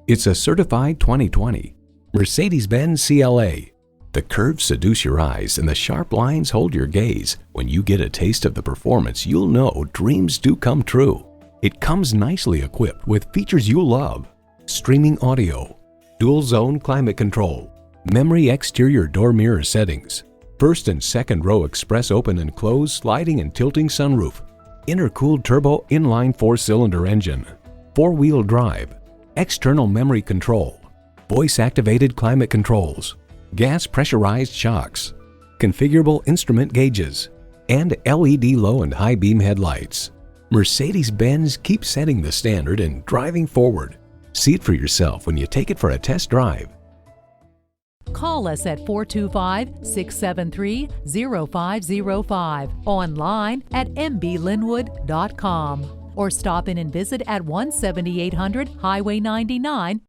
It's a certified 2020 Mercedes-Benz CLA. The curves seduce your eyes and the sharp lines hold your gaze. When you get a taste of the performance, you'll know dreams do come true. It comes nicely equipped with features you love: streaming audio, dual zone climate control, memory exterior door mirror settings, first and second row express open and close sliding and tilting sunroof, intercooled turbo inline 4-cylinder engine, 4-wheel drive, external memory control, voice-activated climate controls, gas pressurized shocks, configurable instrument gauges, and LED low and high beam headlights. Mercedes-Benz keeps setting the standard and driving forward. See it for yourself when you take it for a test drive. Call us at 425-673-0505, online at mblynnwood.com, or stop in and visit at 17800 Highway 99,